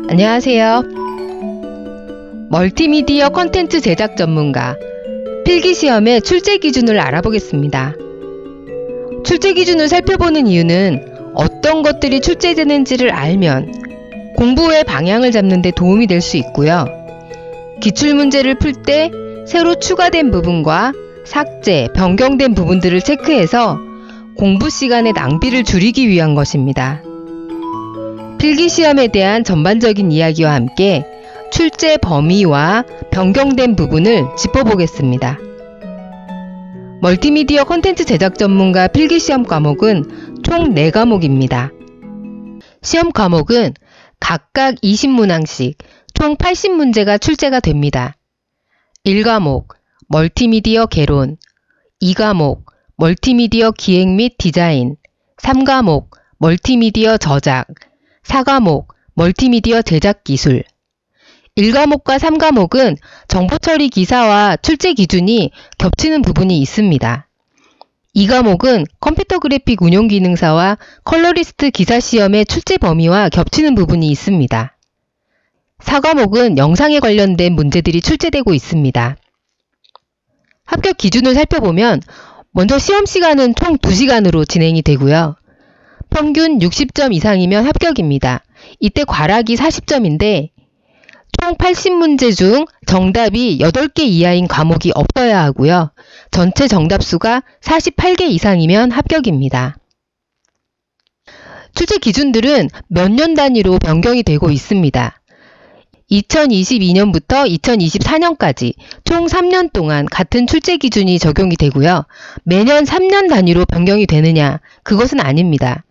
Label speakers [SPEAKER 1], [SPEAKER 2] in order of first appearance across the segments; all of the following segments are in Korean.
[SPEAKER 1] 안녕하세요. 멀티미디어 콘텐츠 제작 전문가 필기시험의 출제 기준을 알아보겠습니다. 출제 기준을 살펴보는 이유는 어떤 것들이 출제되는지를 알면 공부의 방향을 잡는 데 도움이 될 수 있고요. 기출문제를 풀 때 새로 추가된 부분과 삭제, 변경된 부분들을 체크해서 공부 시간의 낭비를 줄이기 위한 것입니다. 필기시험에 대한 전반적인 이야기와 함께 출제 범위와 변경된 부분을 짚어보겠습니다. 멀티미디어 콘텐츠 제작 전문가 필기시험 과목은 총 4과목입니다. 시험 과목은 각각 20문항씩 총 80문제가 출제가 됩니다. 1과목 멀티미디어 개론, 2과목 멀티미디어 기획 및 디자인, 3과목 멀티미디어 저작, 4과목 멀티미디어 제작 기술. 1과목과 3과목은 정보 처리 기사와 출제 기준이 겹치는 부분이 있습니다. 2과목은 컴퓨터 그래픽 운용 기능사와 컬러리스트 기사 시험의 출제 범위와 겹치는 부분이 있습니다. 4과목은 영상에 관련된 문제들이 출제되고 있습니다. 합격 기준을 살펴보면 먼저 시험 시간은 총 2시간으로 진행이 되고요. 평균 60점 이상이면 합격입니다. 이때 과락이 40점인데 총 80문제 중 정답이 8개 이하인 과목이 없어야 하고요. 전체 정답수가 48개 이상이면 합격입니다. 출제 기준들은 몇 년 단위로 변경이 되고 있습니다. 2022년부터 2024년까지 총 3년 동안 같은 출제 기준이 적용이 되고요. 매년 3년 단위로 변경이 되느냐? 그것은 아닙니다.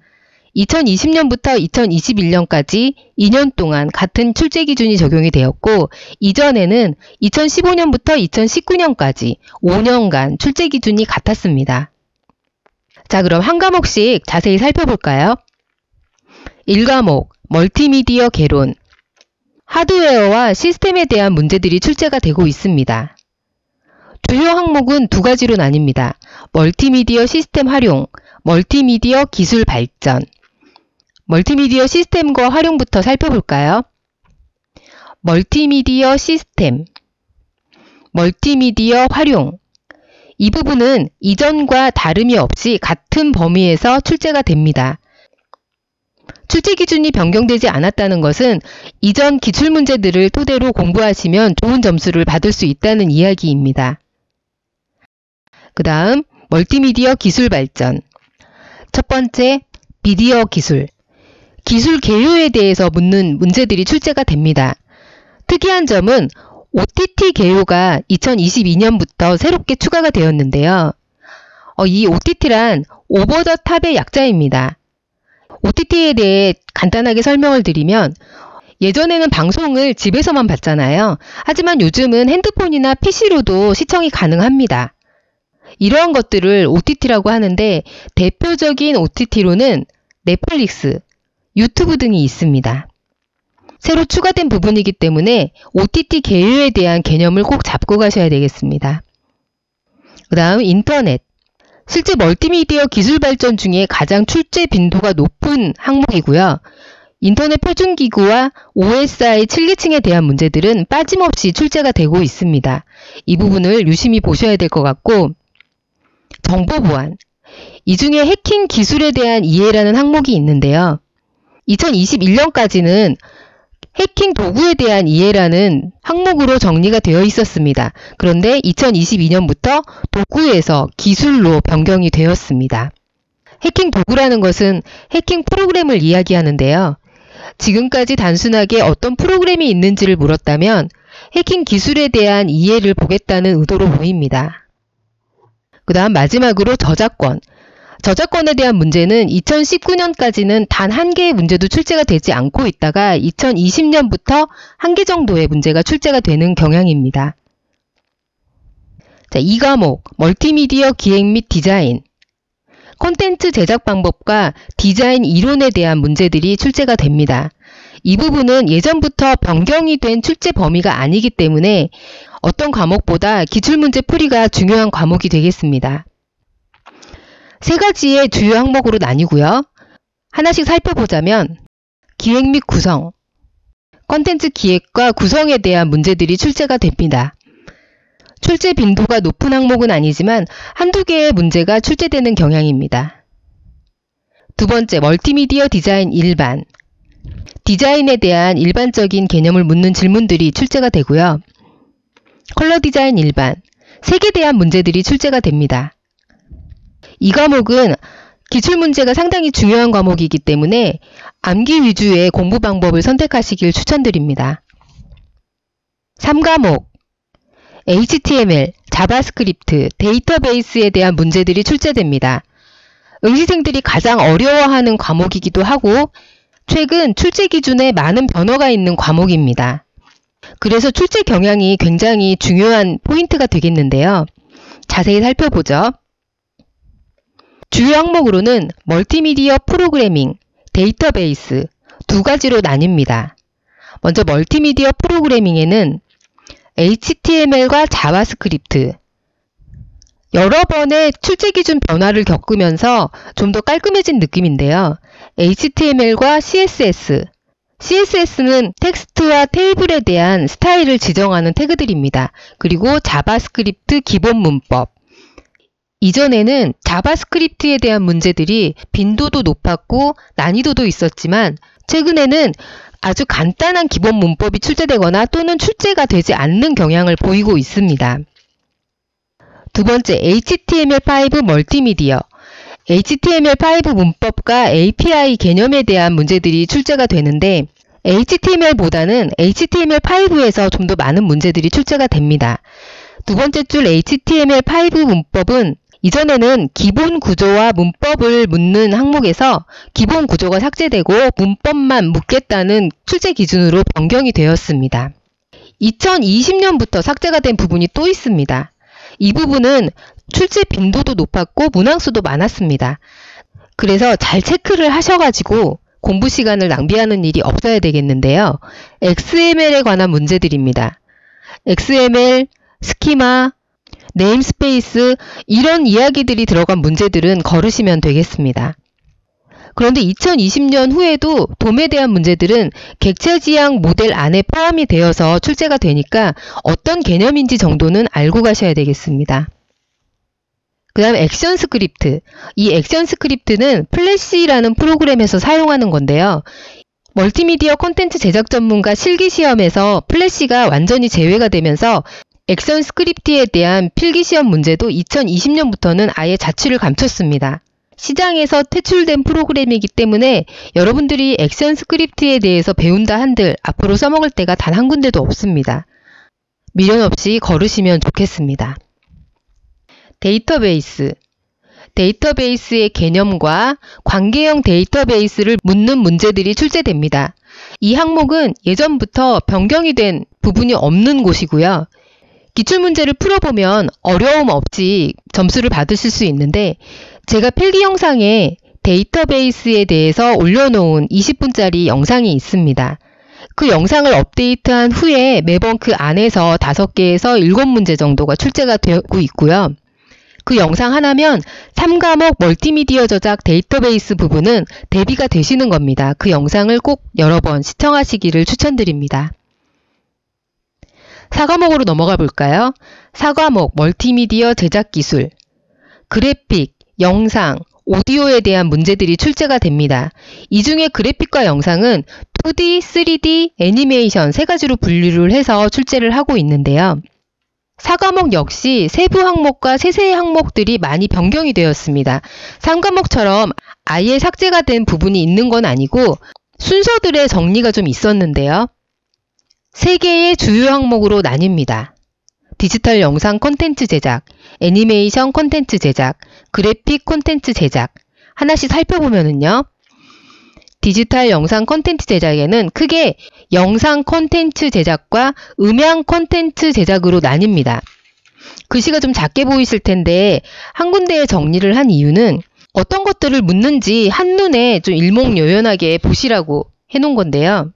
[SPEAKER 1] 2020년부터 2021년까지 2년 동안 같은 출제 기준이 적용이 되었고, 이전에는 2015년부터 2019년까지 5년간 출제 기준이 같았습니다. 자, 그럼 한 과목씩 자세히 살펴볼까요? 1과목 멀티미디어 개론. 하드웨어와 시스템에 대한 문제들이 출제가 되고 있습니다. 주요 항목은 2가지로 나뉩니다. 멀티미디어 시스템 활용, 멀티미디어 기술 발전. 멀티미디어 시스템과 활용부터 살펴볼까요? 멀티미디어 시스템, 멀티미디어 활용. 이 부분은 이전과 다름이 없이 같은 범위에서 출제가 됩니다. 출제 기준이 변경되지 않았다는 것은 이전 기출문제들을 토대로 공부하시면 좋은 점수를 받을 수 있다는 이야기입니다. 그 다음 멀티미디어 기술 발전. 첫 번째, 미디어 기술. 기술 개요에 대해서 묻는 문제들이 출제가 됩니다. 특이한 점은 OTT 개요가 2022년부터 새롭게 추가가 되었는데요. 이 OTT란 오버 더 탑의 약자입니다. OTT에 대해 간단하게 설명을 드리면 예전에는 방송을 집에서만 봤잖아요. 하지만 요즘은 핸드폰이나 PC로도 시청이 가능합니다. 이러한 것들을 OTT라고 하는데 대표적인 OTT로는 넷플릭스, 유튜브 등이 있습니다. 새로 추가된 부분이기 때문에 OTT 개요에 대한 개념을 꼭 잡고 가셔야 되겠습니다. 그 다음 인터넷. 실제 멀티미디어 기술 발전 중에 가장 출제 빈도가 높은 항목이고요. 인터넷 표준기구와 OSI 7기층에 대한 문제들은 빠짐없이 출제가 되고 있습니다. 이 부분을 유심히 보셔야 될 것 같고, 정보보안. 이 중에 해킹 기술에 대한 이해라는 항목이 있는데요. 2021년까지는 해킹 도구에 대한 이해라는 항목으로 정리가 되어 있었습니다. 그런데 2022년부터 도구에서 기술로 변경이 되었습니다. 해킹 도구라는 것은 해킹 프로그램을 이야기하는데요. 지금까지 단순하게 어떤 프로그램이 있는지를 물었다면 해킹 기술에 대한 이해를 보겠다는 의도로 보입니다. 그 다음 마지막으로 저작권. 저작권에 대한 문제는 2019년까지는 단 1개의 문제도 출제가 되지 않고 있다가 2020년부터 1개 정도의 문제가 출제가 되는 경향입니다. 자, 2과목 멀티미디어 기획 및 디자인. 콘텐츠 제작 방법과 디자인 이론에 대한 문제들이 출제가 됩니다. 이 부분은 예전부터 변경이 된 출제 범위가 아니기 때문에 어떤 과목보다 기출문제 풀이가 중요한 과목이 되겠습니다. 3가지의 주요 항목으로 나뉘고요. 하나씩 살펴보자면 기획 및 구성, 컨텐츠 기획과 구성에 대한 문제들이 출제가 됩니다. 출제 빈도가 높은 항목은 아니지만 한두 개의 문제가 출제되는 경향입니다. 두 번째, 멀티미디어 디자인 일반. 디자인에 대한 일반적인 개념을 묻는 질문들이 출제가 되고요. 컬러 디자인 일반, 색에 대한 문제들이 출제가 됩니다. 이 과목은 기출문제가 상당히 중요한 과목이기 때문에 암기 위주의 공부 방법을 선택하시길 추천드립니다. 3과목, HTML, 자바스크립트, 데이터베이스에 대한 문제들이 출제됩니다. 응시생들이 가장 어려워하는 과목이기도 하고 최근 출제 기준에 많은 변화가 있는 과목입니다. 그래서 출제 경향이 굉장히 중요한 포인트가 되겠는데요. 자세히 살펴보죠. 주요 항목으로는 멀티미디어 프로그래밍, 데이터베이스 두 가지로 나뉩니다. 먼저 멀티미디어 프로그래밍에는 HTML과 자바스크립트, 여러 번의 출제 기준 변화를 겪으면서 좀 더 깔끔해진 느낌인데요. HTML과 CSS, CSS는 텍스트와 테이블에 대한 스타일을 지정하는 태그들입니다. 그리고 자바스크립트 기본 문법. 이전에는 자바스크립트에 대한 문제들이 빈도도 높았고 난이도도 있었지만 최근에는 아주 간단한 기본 문법이 출제되거나 또는 출제가 되지 않는 경향을 보이고 있습니다. 두 번째, HTML5 멀티미디어. HTML5 문법과 API 개념에 대한 문제들이 출제가 되는데 HTML보다는 HTML5에서 좀 더 많은 문제들이 출제가 됩니다. 두 번째 줄 HTML5 문법은 이전에는 기본 구조와 문법을 묻는 항목에서 기본 구조가 삭제되고 문법만 묻겠다는 출제 기준으로 변경이 되었습니다. 2020년부터 삭제가 된 부분이 또 있습니다. 이 부분은 출제 빈도도 높았고 문항수도 많았습니다. 그래서 잘 체크를 하셔가지고 공부 시간을 낭비하는 일이 없어야 되겠는데요. XML에 관한 문제들입니다. XML, 스키마, 네임스페이스 이런 이야기들이 들어간 문제들은 걸으시면 되겠습니다. 그런데 2020년 후에도 돔에 대한 문제들은 객체 지향 모델 안에 포함이 되어서 출제가 되니까 어떤 개념인지 정도는 알고 가셔야 되겠습니다. 그 다음 액션 스크립트. 이 액션 스크립트는 플래시라는 프로그램에서 사용하는 건데요. 멀티미디어 콘텐츠 제작 전문가 실기시험에서 플래시가 완전히 제외가 되면서 액션 스크립트에 대한 필기시험 문제도 2020년부터는 아예 자취를 감췄습니다. 시장에서 퇴출된 프로그램이기 때문에 여러분들이 액션 스크립트에 대해서 배운다 한들 앞으로 써먹을 때가 단 한 군데도 없습니다. 미련 없이 걸으시면 좋겠습니다. 데이터베이스. 데이터베이스의 개념과 관계형 데이터베이스를 묻는 문제들이 출제됩니다. 이 항목은 예전부터 변경이 된 부분이 없는 곳이고요. 기출문제를 풀어보면 어려움 없이 점수를 받으실 수 있는데 제가 필기 영상에 데이터베이스에 대해서 올려놓은 20분짜리 영상이 있습니다. 그 영상을 업데이트한 후에 매번 그 안에서 5개에서 7문제 정도가 출제가 되고 있고요. 그 영상 하나면 3과목 멀티미디어 저작 데이터베이스 부분은 대비가 되시는 겁니다. 그 영상을 꼭 여러 번 시청하시기를 추천드립니다. 4과목으로 넘어가 볼까요? 4과목 멀티미디어 제작 기술, 그래픽, 영상, 오디오에 대한 문제들이 출제가 됩니다. 이 중에 그래픽과 영상은 2D, 3D, 애니메이션 세 가지로 분류를 해서 출제를 하고 있는데요. 4과목 역시 세부 항목과 세세의 항목들이 많이 변경이 되었습니다. 3과목처럼 아예 삭제가 된 부분이 있는 건 아니고 순서들의 정리가 좀 있었는데요. 3개의 주요 항목으로 나뉩니다. 디지털 영상 콘텐츠 제작, 애니메이션 콘텐츠 제작, 그래픽 콘텐츠 제작. 하나씩 살펴보면은요. 디지털 영상 콘텐츠 제작에는 크게 영상 콘텐츠 제작과 음향 콘텐츠 제작으로 나뉩니다. 글씨가 좀 작게 보이실 텐데 한 군데에 정리를 한 이유는 어떤 것들을 묻는지 한눈에 좀 일목요연하게 보시라고 해놓은 건데요.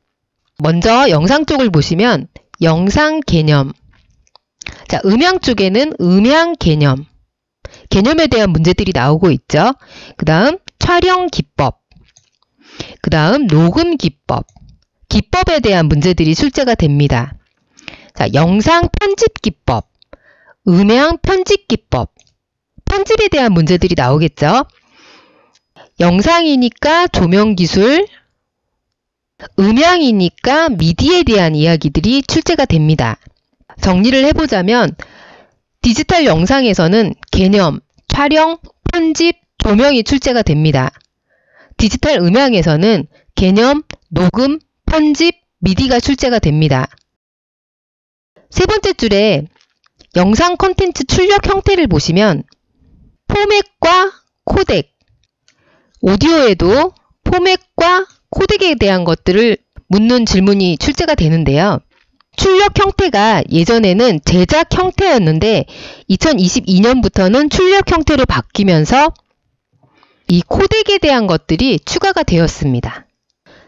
[SPEAKER 1] 먼저 영상 쪽을 보시면 영상 개념, 자, 음향 쪽에는 음향 개념, 개념에 대한 문제들이 나오고 있죠. 그 다음 촬영 기법, 그 다음 녹음 기법, 기법에 대한 문제들이 출제가 됩니다. 자, 영상 편집 기법, 음향 편집 기법, 편집에 대한 문제들이 나오겠죠. 영상이니까 조명 기술, 음향이니까 미디에 대한 이야기들이 출제가 됩니다. 정리를 해보자면 디지털 영상에서는 개념, 촬영, 편집, 조명이 출제가 됩니다. 디지털 음향에서는 개념, 녹음, 편집, 미디가 출제가 됩니다. 세 번째 줄에 영상 콘텐츠 출력 형태를 보시면 포맷과 코덱, 오디오에도 포맷과 코덱에 대한 것들을 묻는 질문이 출제가 되는데요. 출력 형태가 예전에는 제작 형태였는데 2022년부터는 출력 형태로 바뀌면서 이 코덱에 대한 것들이 추가가 되었습니다.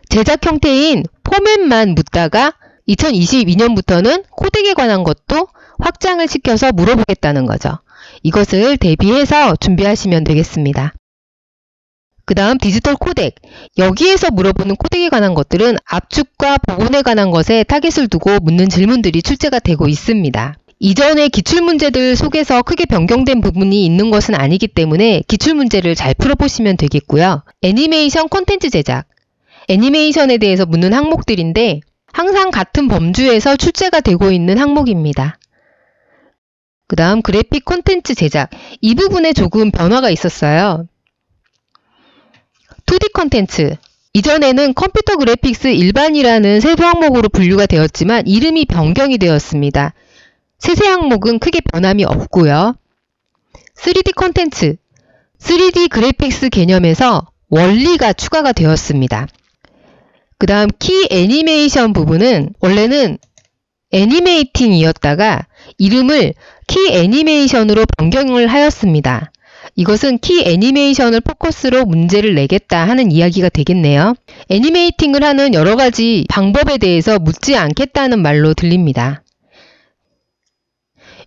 [SPEAKER 1] 제작 형태인 포맷만 묻다가 2022년부터는 코덱에 관한 것도 확장을 시켜서 물어보겠다는 거죠. 이것을 대비해서 준비하시면 되겠습니다. 그 다음 디지털 코덱. 여기에서 물어보는 코덱에 관한 것들은 압축과 복원에 관한 것에 타겟을 두고 묻는 질문들이 출제가 되고 있습니다. 이전의 기출문제들 속에서 크게 변경된 부분이 있는 것은 아니기 때문에 기출문제를 잘 풀어보시면 되겠고요. 애니메이션 콘텐츠 제작. 애니메이션에 대해서 묻는 항목들인데 항상 같은 범주에서 출제가 되고 있는 항목입니다. 그 다음 그래픽 콘텐츠 제작. 이 부분에 조금 변화가 있었어요. 2D 콘텐츠. 이전에는 컴퓨터 그래픽스 일반이라는 세부 항목으로 분류가 되었지만 이름이 변경이 되었습니다. 세세 항목은 크게 변함이 없고요. 3D 콘텐츠. 3D 그래픽스 개념에서 원리가 추가가 되었습니다. 그 다음 키 애니메이션 부분은 원래는 애니메이팅이었다가 이름을 키 애니메이션으로 변경을 하였습니다. 이것은 키 애니메이션을 포커스로 문제를 내겠다 하는 이야기가 되겠네요. 애니메이팅을 하는 여러 가지 방법에 대해서 묻지 않겠다는 말로 들립니다.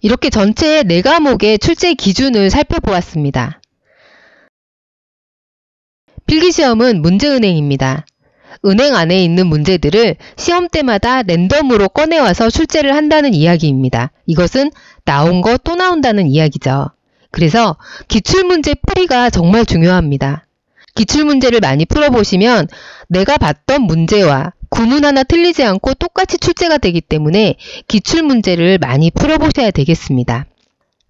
[SPEAKER 1] 이렇게 전체 4과목의 출제 기준을 살펴보았습니다. 필기시험은 문제은행입니다. 은행 안에 있는 문제들을 시험 때마다 랜덤으로 꺼내와서 출제를 한다는 이야기입니다. 이것은 나온 거 또 나온다는 이야기죠. 그래서 기출문제 풀이가 정말 중요합니다. 기출문제를 많이 풀어보시면 내가 봤던 문제와 구문 하나 틀리지 않고 똑같이 출제가 되기 때문에 기출문제를 많이 풀어보셔야 되겠습니다.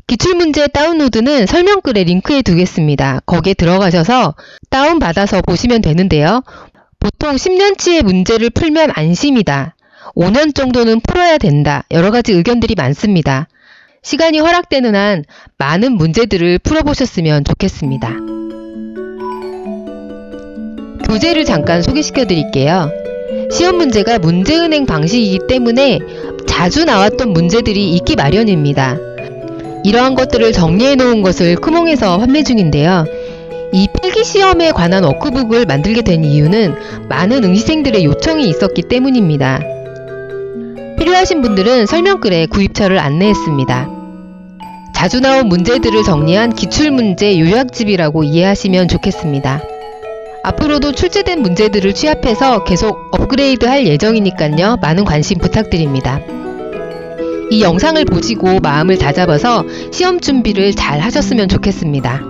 [SPEAKER 1] 기출문제 다운로드는 설명글에 링크해 두겠습니다. 거기에 들어가셔서 다운받아서 보시면 되는데요. 보통 10년치의 문제를 풀면 안심이다. 5년 정도는 풀어야 된다. 여러 가지 의견들이 많습니다. 시간이 허락되는 한 많은 문제들을 풀어보셨으면 좋겠습니다. 교재를 잠깐 소개시켜 드릴게요. 시험 문제가 문제은행 방식이기 때문에 자주 나왔던 문제들이 있기 마련입니다. 이러한 것들을 정리해 놓은 것을 크몽에서 판매 중인데요. 이 필기시험에 관한 워크북을 만들게 된 이유는 많은 응시생들의 요청이 있었기 때문입니다. 필요하신 분들은 설명글에 구입처를 안내했습니다. 자주 나온 문제들을 정리한 기출문제 요약집이라고 이해하시면 좋겠습니다. 앞으로도 출제된 문제들을 취합해서 계속 업그레이드 할 예정이니까요. 많은 관심 부탁드립니다. 이 영상을 보시고 마음을 다잡아서 시험 준비를 잘 하셨으면 좋겠습니다.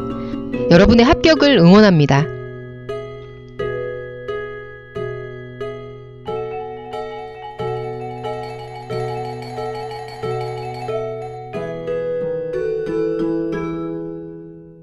[SPEAKER 1] 여러분의 합격을 응원합니다.